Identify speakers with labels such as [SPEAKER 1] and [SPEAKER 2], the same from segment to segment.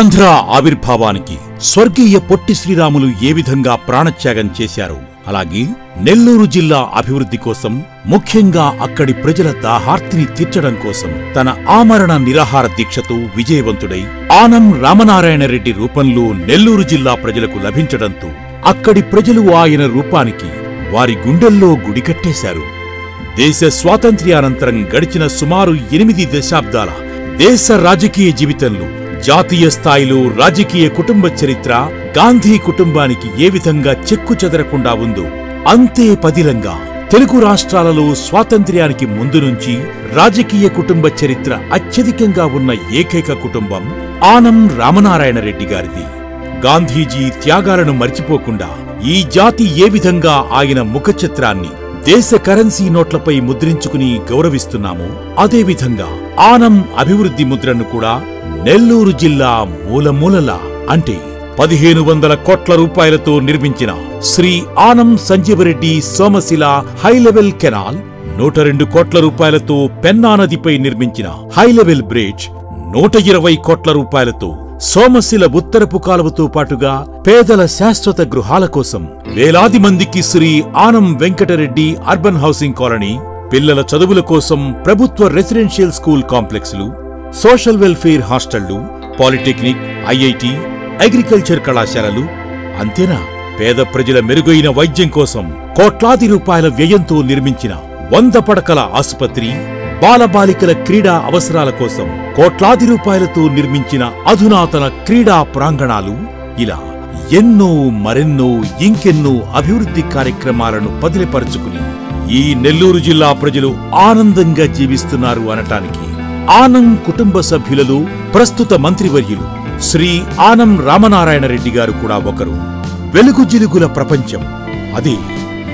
[SPEAKER 1] ఆంధ్ర ఆవిర్భావానికి స్వర్గీయ పొట్టి శ్రీరాములు ఏ విధంగా ప్రాణత్యాగం చేశారు, అలాగే నెల్లూరు జిల్లా అభివృద్ధి కోసం, ముఖ్యంగా అక్కడి ప్రజల దాహార్తిని తీర్చడం కోసం తన ఆమరణ నిరాహార దీక్షతో విజయవంతుడై ఆనం రామనారాయణ రెడ్డి రూపంలో నెల్లూరు జిల్లా ప్రజలకు లభించడంతో అక్కడి ప్రజలు ఆయన రూపానికి వారి గుండెల్లో గుడి కట్టేశారు. దేశ స్వాతంత్ర్యానంతరం గడిచిన సుమారు 8 దశాబ్దాల దేశ రాజకీయ జీవితంలో జాతీయ స్థాయిలో రాజకీయ కుటుంబ చరిత్ర గాంధీ కుటుంబానికి ఏ విధంగా చెక్కు చెదరకుండా ఉందో అంతే పదిలంగా తెలుగు రాష్ట్రాలలో స్వాతంత్ర్యానికి ముందు నుంచి రాజకీయ కుటుంబ చరిత్ర అత్యధికంగా ఉన్న ఏకైక కుటుంబం ఆనం రామనారాయణ రెడ్డి గారిది. గాంధీజీ త్యాగాలను మర్చిపోకుండా ఈ జాతి ఏ విధంగా ఆయన ముఖచిత్రాన్ని దేశ కరెన్సీ నోట్లపై ముద్రించుకుని గౌరవిస్తున్నామో అదేవిధంగా ఆనం అభివృద్ధి ముద్రను కూడా నెల్లూరు జిల్లా మూలమూలలా అంటే 1500 కోట్ల రూపాయలతో నిర్మించిన శ్రీ ఆనం సంజీవరెడ్డి సోమశిల హైలెవెల్ కెనాల్, 102 కోట్ల రూపాయలతో పెన్నా నదిపై నిర్మించిన హైలెవెల్ బ్రిడ్జ్, 120 కోట్ల రూపాయలతో సోమశిల ఉత్తరపు కాలువతో పాటుగా పేదల శాశ్వత గృహాల కోసం వేలాది మందికి Shri Anam Venkatareddy urban housing colony, పిల్లల చదువుల కోసం ప్రభుత్వ రెసిడెన్షియల్ స్కూల్ కాంప్లెక్స్లు, సోషల్ వెల్ఫేర్ హాస్టళ్లు, పాలిటెక్నిక్, ఐఐటి, అగ్రికల్చర్ కళాశాలలు, అంతేనా పేద ప్రజల మెరుగైన వైద్యం కోసం కోట్లాది రూపాయల వ్యయంతో నిర్మించిన 100 పడకల ఆసుపత్రి, బాలబాలికల క్రీడా అవసరాల కోసం కోట్లాది రూపాయలతో నిర్మించిన అధునాతన క్రీడా ప్రాంగణాలు, ఇలా ఎన్నో మరెన్నో ఇంకెన్నో అభివృద్ధి కార్యక్రమాలను పదిలపరుచుకుని ఈ నెల్లూరు జిల్లా ప్రజలు ఆనందంగా జీవిస్తున్నారు అనటానికి ఆనం కుటుంబ సభ్యులలో ప్రస్తుత మంత్రివర్యులు శ్రీ ఆనం రామనారాయణ రెడ్డి గారు కూడా ఒకరు. వెలుగు జిలుగుల ప్రపంచం, అదే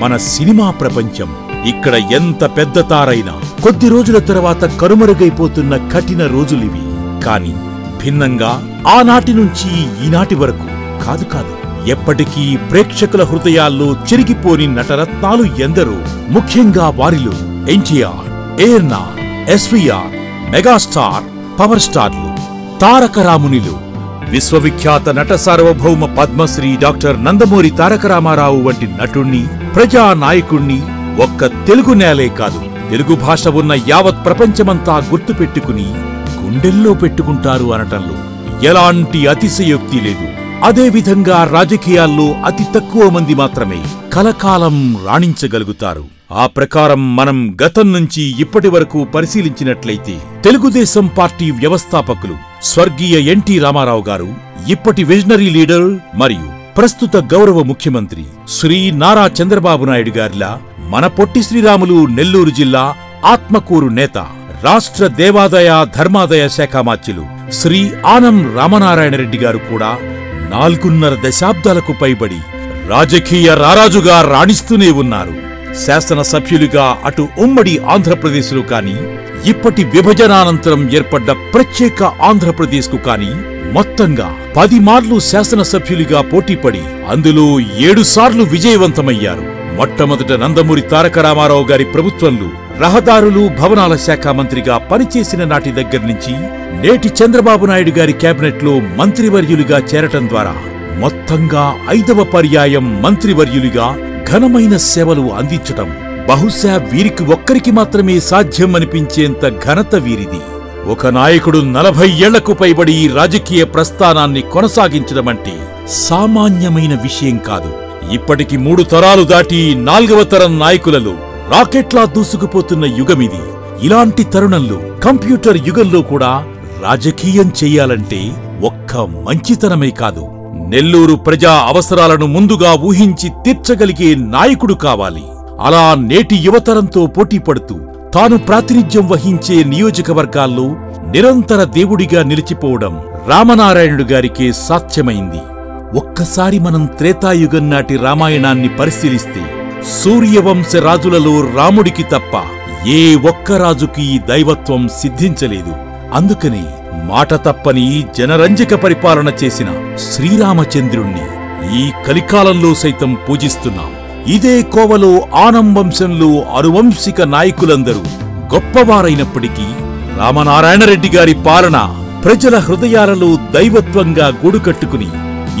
[SPEAKER 1] మన సినిమా ప్రపంచం. ఇక్కడ ఎంత పెద్ద తారైనా కొద్ది రోజుల తర్వాత కనుమరుగైపోతున్న కఠిన రోజులివి. కాని భిన్నంగా ఆనాటి నుంచి ఈనాటి వరకు కాదు ఎప్పటికీ ప్రేక్షకుల హృదయాల్లో చెరిగిపోని నటరత్నాలు ఎందరో. ముఖ్యంగా వారిలో NTR, ANR, SVR, megastar, power స్టార్లు, తారక రామునిలు, విశ్వవిఖ్యాత నట సార్వభౌమ పద్మశ్రీ డాక్టర్ నందమూరి తారక రామారావు వంటి నటుణ్ణి, ప్రజానాయకుణ్ణి ఒక్క తెలుగు నేలే కాదు తెలుగు భాష ఉన్న యావత్ ప్రపంచమంతా గుర్తుపెట్టుకుని గుండెల్లో పెట్టుకుంటారు అనటంలో ఎలాంటి అతిశయోక్తి లేదు. అదేవిధంగా రాజకీయాల్లో అతి తక్కువ మంది మాత్రమే కలకాలం రాణించగలుగుతారు. ఆ ప్రకారం మనం గతం నుంచి ఇప్పటి వరకు పరిశీలించినట్లయితే తెలుగుదేశం పార్టీ వ్యవస్థాపకులు స్వర్గీయ ఎన్టీ రామారావు గారు, ఇప్పటి విజనరీ లీడర్ మరియు ప్రస్తుత గౌరవ ముఖ్యమంత్రి శ్రీ నారా చంద్రబాబు నాయుడు గారిలా మన పొట్టి శ్రీరాములు నెల్లూరు జిల్లా ఆత్మకూరు నేత, రాష్ట్ర దేవాదాయ ధర్మాదాయ శాఖ మాత్యులు శ్రీ ఆనం రామనారాయణ రెడ్డి గారు కూడా 4.5 దశాబ్దాలకు పైబడి రాజకీయ రారాజుగా రాణిస్తూనే ఉన్నారు. శాసనసభ్యులుగా అటు ఉమ్మడి ఆంధ్రప్రదేశ్లో కాని, ఇప్పటి విభజనానంతరం ఏర్పడ్డ ప్రత్యేక ఆంధ్రప్రదేశ్కు కాని మొత్తంగా 10 మార్లు శాసనసభ్యులుగా పోటీపడి అందులో 7 సార్లు విజయవంతమయ్యారు. మొట్టమొదట నందమూరి తారక రామారావు గారి ప్రభుత్వంలో రహదారులు భవనాల శాఖ మంత్రిగా పనిచేసిన నాటి దగ్గర్నుంచి నేటి చంద్రబాబు నాయుడు గారి కేబినెట్లో మంత్రివర్యులుగా చేరటం ద్వారా మొత్తంగా 5వ పర్యాయం మంత్రివర్యులుగా ఘనమైన సేవలు అందించటం బహుశా వీరికి ఒక్కరికి మాత్రమే సాధ్యం అనిపించేంత ఘనత వీరిది. ఒక నాయకుడు 40 ఏళ్లకు పైబడి రాజకీయ ప్రస్థానాన్ని కొనసాగించడమంటే సామాన్యమైన విషయం కాదు. ఇప్పటికి 3 తరాలు దాటి 4వ తరం నాయకులలో రాకెట్లా దూసుకుపోతున్న యుగమిది. ఇలాంటి తరుణంలో కంప్యూటర్ యుగంలో కూడా రాజకీయం చెయ్యాలంటే ఒక్క మంచితనమే కాదు, నెల్లూరు ప్రజా అవసరాలను ముందుగా ఊహించి తీర్చగలిగే నాయకుడు కావాలి. అలా నేటి యువతరంతో పోటీపడుతూ తాను ప్రాతినిధ్యం వహించే నియోజకవర్గాల్లో నిరంతర దేవుడిగా నిలిచిపోవడం రామనారాయణుడు గారికే సాధ్యమైంది. ఒక్కసారి మనం త్రేతాయుగం నాటి రామాయణాన్ని పరిశీలిస్తే సూర్యవంశ రాజులలో రాముడికి తప్ప ఏ ఒక్క రాజుకి దైవత్వం సిద్ధించలేదు. అందుకని మాట తప్పని జనరంజక పరిపాలన చేసిన శ్రీరామచంద్రుణ్ణి ఈ కలికాలంలో సైతం పూజిస్తున్నాం. ఇదే కోవలో ఆనం వంశంలో అనువంశిక నాయకులందరూ గొప్పవారైనప్పటికీ రామనారాయణ రెడ్డి గారి పాలన ప్రజల హృదయాలలో దైవత్వంగా గూడుకట్టుకుని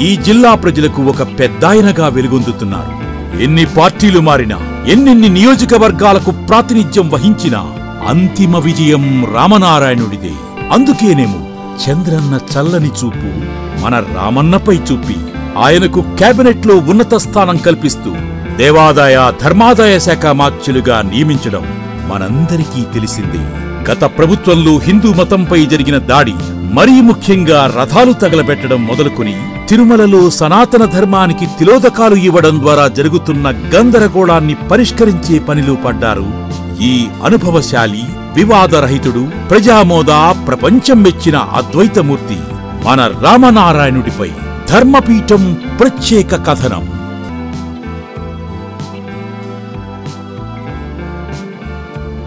[SPEAKER 1] ఈ జిల్లా ప్రజలకు ఒక పెద్దాయనగా వెలుగొందుతున్నారు. ఎన్ని పార్టీలు మారినా, ఎన్నెన్ని నియోజకవర్గాలకు ప్రాతినిధ్యం వహించినా అంతిమ విజయం రామనారాయణుడిదే. అందుకేనేమో చంద్రన్న చల్లని చూపు మన రామన్నపై చూపి ఆయనకు కేబినెట్లో ఉన్నత స్థానం కల్పిస్తూ దేవాదాయ ధర్మాదాయ శాఖ మార్చులుగా నియమించడం మనందరికీ తెలిసిందే. గత ప్రభుత్వంలో హిందూ మతంపై జరిగిన దాడి, మరీ ముఖ్యంగా రథాలు తగలబెట్టడం మొదలుకొని తిరుమలలో సనాతన ధర్మానికి తిలోదకాలు ఇవ్వడం ద్వారా జరుగుతున్న గందరగోళాన్ని పరిష్కరించే పనిలో పడ్డారు ఈ అనుభవశాలి, వివాదరహితుడు, ప్రజామోద, ప్రపంచం మెచ్చిన అద్వైతమూర్తి మన రామనారాయణుడిపై ధర్మపీఠం ప్రత్యేక కథనం.